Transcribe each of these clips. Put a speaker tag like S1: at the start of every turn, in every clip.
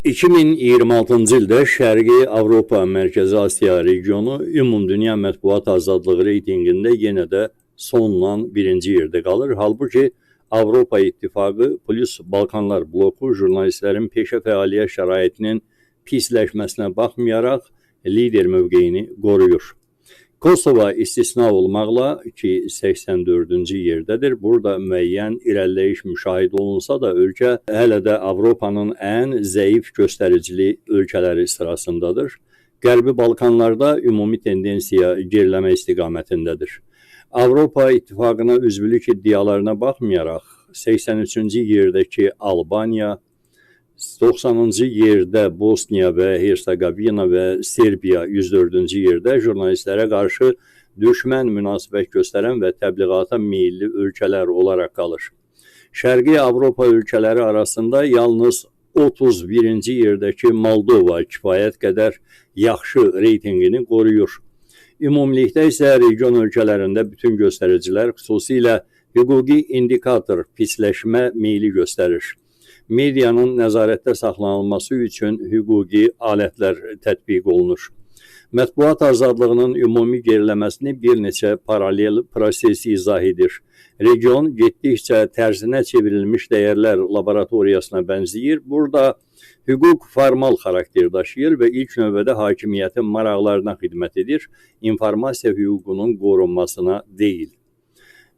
S1: 2026-cı ildə Şərqi Avropa, Mərkəzi Asiya regionu ümumdünya mətbuat azadlığı reytinqində yenə də sonla birinci yerdə qalır. Halbuki Avropa İttifaqı plus Balkanlar bloku jurnalistlərin peşə fəaliyyət şəraitinin pisləşməsinə baxmayaraq lider mövqeyini qoruyur. Kosova istisna olmaqla ki 84-cü yerdədir. Burada müəyyən irəliləyiş müşahidə olunsa da ölkə hələ də Avropanın ən zəif göstəricili ölkələri sırasındadır. Qərbi Balkanlarda ümumi tendensiya geriləmə istiqamətindədir. Avropa İttifaqına üzvlük iddialarına baxmayaraq 83-cü yerdəki Albaniya, 90-cı yerdə Bosniya və Hersegovina və Serbiya 104-cü yerdə jurnalistlərə qarşı düşmən münasibət göstərən və təbliğata meyilli ölkələr olaraq qalır. Şərqi Avropa ölkələri arasında yalnız 31-ci yerdəki Moldova kifayət qədər yaxşı reytinqini qoruyur. Ümumilikdə isə region ölkələrində bütün göstəricilər xüsusilə hüquqi indikator pisləşmə meyli göstərir. Medianın nəzarətdə saxlanılması üçün hüquqi alətlər tətbiq olunur. Mətbuat azadlığının ümumi geriləməsini bir neçə paralel proses izah edir. Region getdikcə tərzinə çevrilmiş dəyərlər laboratoriyasına bənzəyir. Burada hüquq formal xarakter daşıyır və ilk növbədə hakimiyyətin maraqlarına xidmət edir, informasiya hüququnun qorunmasına deyil.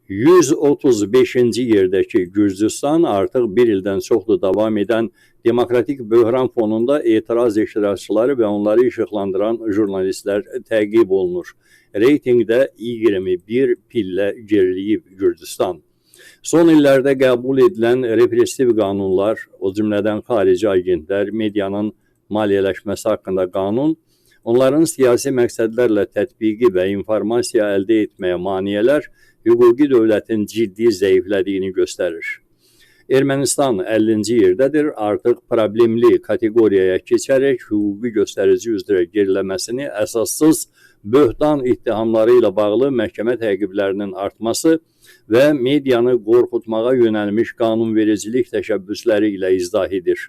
S1: 135-ci yerdəki Gürcüstan artıq bir ildən çoxdur davam edən demokratik böhran fonunda etiraz iştirakçıları və onları işıqlandıran jurnalistlər təqib olunur. Reytingdə 21 pillə geriləyib Gürcüstan. Son illərdə qəbul edilən repressiv qanunlar, o cümlədən xarici agentlər, medianın maliyyələşməsi haqqında qanun, onların siyasi məqsədlərlə tətbiqi və informasiya əldə etməyə maneələr hüquqi dövlətin ciddi zəiflədiyini göstərir. Ermənistan 50-ci yerdədir, artıq problemli kateqoriyaya keçərək hüquqi göstərici üzrə geriləməsini əsassız böhtan ittihamları ilə bağlı məhkəmə təqiblərinin artması və medianı qorxutmağa yönəlmiş qanunvericilik təşəbbüsləri ilə izah edir.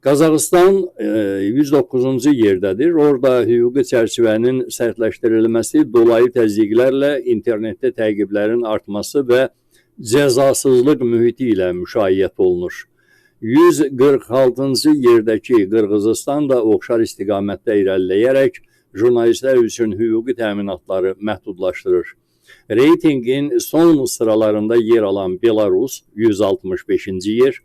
S1: Qazaxıstan 109-cu yerdədir. Orada hüquqi çərçivənin sərtləşdirilməsi, dolayı təzyiqlərlə internetdə təqiblərin artması və cəzasızlıq mühiti ilə müşayiət olunur. 146-cı yerdəki Qırğızistan da oxşar istiqamətdə irəliləyərək jurnalistlər üçün hüquqi təminatları məhdudlaşdırır. Reytinqin son sıralarında yer alan Belarus 165-ci yer,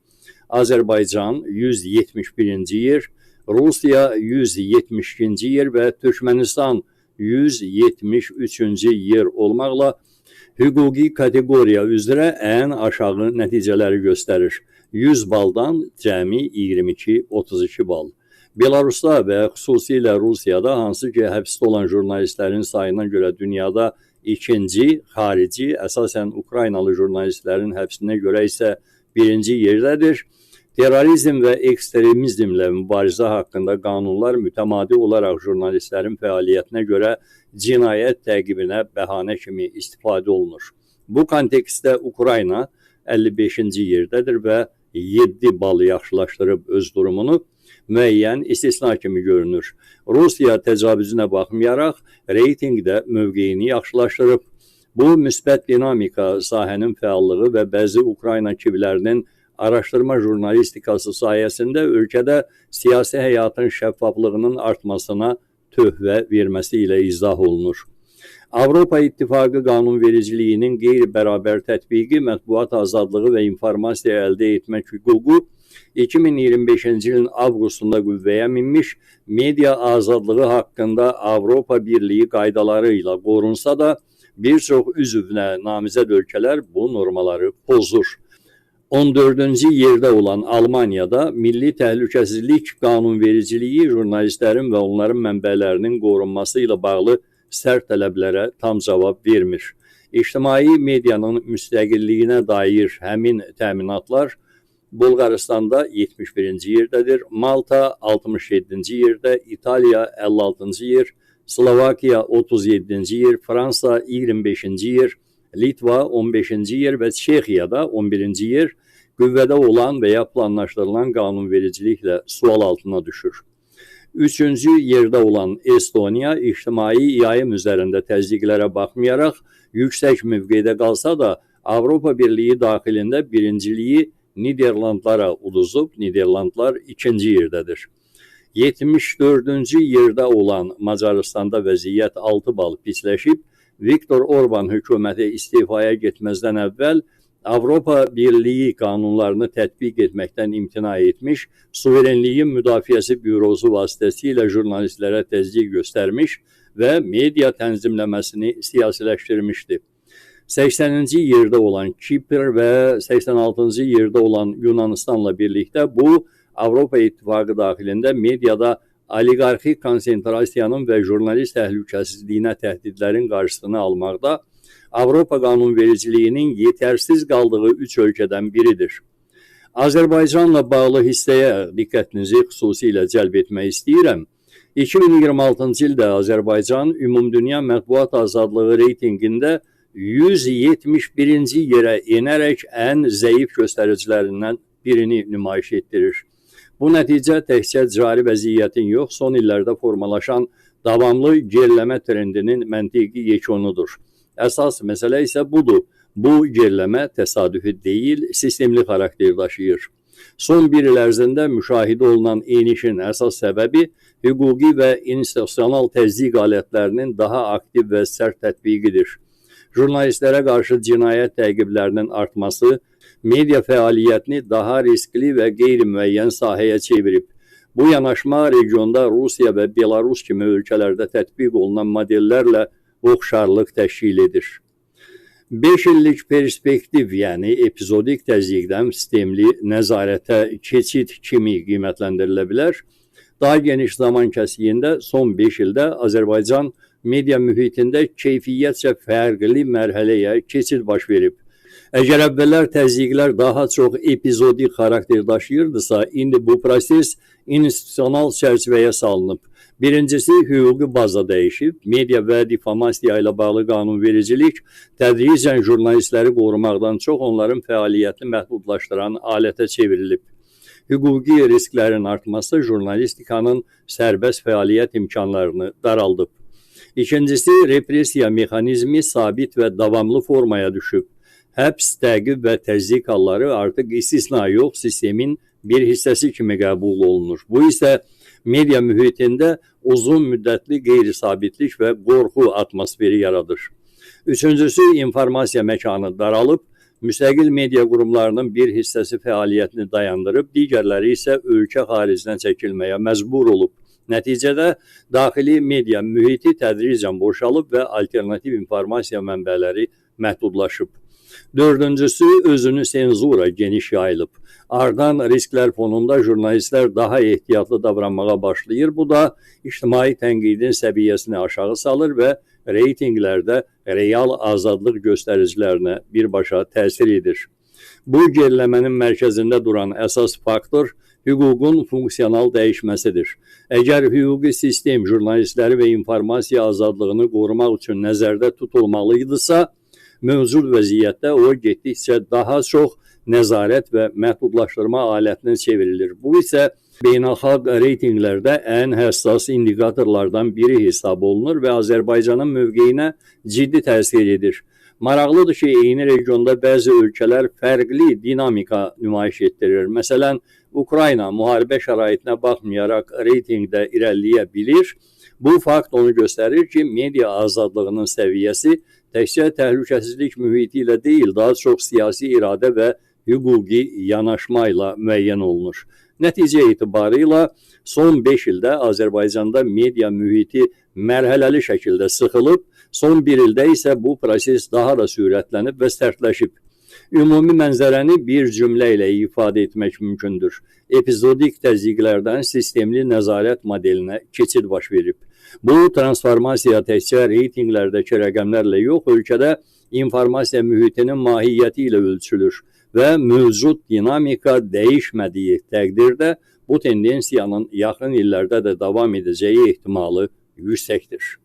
S1: Azərbaycan 171-ci yer, Rusiya 172-ci yer və Türkmənistan 173-cü yer olmaqla hüquqi kateqoriya üzrə ən aşağı nəticələri göstərir. 100 baldan cəmi 22-32 bal. Belarusda və xüsusilə Rusiyada, hansı ki həbsdə olan jurnalistlərin sayına görə dünyada ikinci, xarici, əsasən Ukraynalı jurnalistlərin həbsinə görə isə birinci yerdədir. Terrorizm və ekstremizmlə mübarizə haqqında qanunlar mütəmadi olaraq jurnalistlərin fəaliyyətinə görə cinayət təqibinə bəhanə kimi istifadə olunur. Bu kontekstdə Ukrayna 55-ci yerdədir və 7 bal yaxşılaşdırıb öz durumunu müəyyən istisna kimi görünür. Rusiya təcavüzünə baxmayaraq reytinqdə mövqeyini yaxşılaşdırıb. Bu müsbət dinamika sahənin fəallığı və bəzi Ukrayna kivlərinin araşdırma jurnalistikası sayəsində ölkədə siyasi həyatın şəffaflığının artmasına töhfə verməsi ilə izah olunur. Avropa İttifaqı qanunvericiliyinin qeyri-bərabər tətbiqi, mətbuat azadlığı və informasiya əldə etmək hüququ 2025-ci ilin avqustunda qüvvəyə minmiş media azadlığı haqqında Avropa Birliyi qaydaları ilə qorunsa da, bir çox üzvünə namizəd ölkələr bu normaları pozur. 14-cü yerdə olan Almaniyada milli təhlükəsizlik qanunvericiliyi jurnalistlərin və onların mənbələrinin qorunması ilə bağlı sərt tələblərə tam cavab vermir. İctimai medianın müstəqilliyinə dair həmin təminatlar Bolqaristanda 71-ci yerdədir, Malta 67-ci yerdə, İtaliya 56-cı yer, Slovakiya 37-ci yer, Fransa 25-ci yer, Litva 15-ci yer və Çexiyada 11-ci yer, qüvvədə olan və ya planlaşdırılan qanunvericiliklə sual altına düşür. Üçüncü yerdə olan Estoniya ictimai yayım üzərində təzyiqlərə baxmayaraq yüksək mövqedə qalsa da Avropa Birliyi daxilində birinciliyi Niderlandlara uduzub, Niderlandlar ikinci yerdədir. 74-cü yerdə olan Macaristanda vəziyyət 6 bal pisləşib, Viktor Orban hökuməti istifaya getməzdən əvvəl Avropa Birliyi qanunlarını tətbiq etməkdən imtina etmiş, suverenliyin müdafiəsi bürosu vasitəsilə jurnalistlərə təzyiq göstərmiş və media tənzimləməsini siyasiləşdirmişdi. 80-ci yerdə olan Kipr və 86-cı yerdə olan Yunanistanla birlikdə bu, Avropa İttifaqı daxilində mediada oliqarxik konsentrasiyanın və jurnalist təhlükəsizliyinə təhdidlərin qarşısını almaqda Avropa qanunvericiliyinin yetərsiz qaldığı 3 ölkədən biridir. Azərbaycanla bağlı hissəyə diqqətinizi xüsusilə cəlb etmək istəyirəm. 2026-cı ildə Azərbaycan Ümumdünya Mətbuat Azadlığı reytingində 171-ci yerə enərək ən zəif göstəricilərindən birini nümayiş etdirir. Bu nəticə təkcə cari vəziyyətin yox, son illərdə formalaşan davamlı geriləmə trendinin məntiqi yekonudur. Əsas məsələ isə budur. Bu geriləmə təsadüfi deyil, sistemli xarakter daşıyır. Son bir il ərzində müşahidə olunan enişin əsas səbəbi hüquqi və institusional təzyiq alətlərinin daha aktiv və sərt tətbiqidir. Jurnalistlərə qarşı cinayət təqiblərinin artması media fəaliyyətini daha riskli və qeyri-müəyyən sahəyə çevirib. Bu yanaşma regionda Rusiya və Belarus kimi ölkələrdə tətbiq olunan modellərlə oxşarlıq təşkil edir. 5 illik perspektiv, yəni epizodik təzyiqdən sistemli nəzarətə keçid kimi qiymətləndirilə bilər. Daha geniş zaman kəsiyində son 5 ildə Azərbaycan media mühitində keyfiyyətcə fərqli mərhələyə keçid baş verib. Əgər əvvəllər təzyiqlər daha çox epizodik xarakter daşıyırdısa, indi bu proses institusional çərçivəyə salınıb. Birincisi, hüquqi baza dəyişib. Media və difamasiya ilə bağlı qanunvericilik tədricən jurnalistləri qorumaqdan çox onların fəaliyyətini məhdudlaşdıran alətə çevrilib. Hüquqi risklərin artması jurnalistikanın sərbəst fəaliyyət imkanlarını daraldıb. İkincisi, repressiya mexanizmi sabit və davamlı formaya düşüb. Həbs, təqib və təzyiq halları artıq istisna yox, sistemin bir hissəsi kimi qəbul olunur. Bu isə media mühitində uzun müddətli qeyri-sabitlik və qorxu atmosferi yaradır. Üçüncüsü, informasiya məkanı daralıb, müstəqil media qurumlarının bir hissəsi fəaliyyətini dayandırıb, digərləri isə ölkə xaricinə çəkilməyə məcbur olub. Nəticədə daxili media mühiti tədricən boşalıb və alternativ informasiya mənbələri məhdudlaşıb. Dördüncüsü, özünü senzura geniş yayılıb. Arddan risklər fonunda jurnalistlər daha ehtiyatlı davranmağa başlayır. Bu da ictimai tənqidin səviyyəsini aşağı salır və reytinqlərdə real azadlıq göstəricilərinə birbaşa təsir edir. Bu geriləmənin mərkəzində duran əsas faktor hüququn funksional dəyişməsidir. Əgər hüquqi sistem jurnalistləri və informasiya azadlığını qorumaq üçün nəzərdə tutulmalıydısa, mövcud vəziyyətdə o getdikcə daha çox nəzarət və məhdudlaşdırma alətinə çevrilir. Bu isə beynəlxalq reytinqlərdə ən həssas indikatorlardan biri hesab olunur və Azərbaycanın mövqeyinə ciddi təsir edir. Maraqlıdır ki, eyni regionda bəzi ölkələr fərqli dinamika nümayiş etdirir. Məsələn, Ukrayna müharibə şəraitinə baxmayaraq reytingdə irəliləyə bilir. Bu fakt onu göstərir ki, media azadlığının səviyyəsi təkcə təhlükəsizlik mühiti ilə deyil, daha çox siyasi iradə və hüquqi yanaşma ilə müəyyən olunur. Nəticə etibarıyla son 5 ildə Azərbaycanda media mühiti mərhələli şəkildə sıxılıb, son 1 ildə isə bu proses daha da sürətlənib və sərtləşib. Ümumi mənzərəni bir cümlə ilə ifadə etmək mümkündür. Epizodik təzyiqlərdən sistemli nəzarət modelinə keçid baş verib. Bu transformasiya təkcə reytinqlərdəki rəqəmlərlə yox, ölkədə informasiya mühitinin mahiyyəti ilə ölçülür və mövcud dinamika dəyişmədiyi təqdirdə bu tendensiyanın yaxın illərdə də davam edəcəyi ehtimalı yüksəkdir.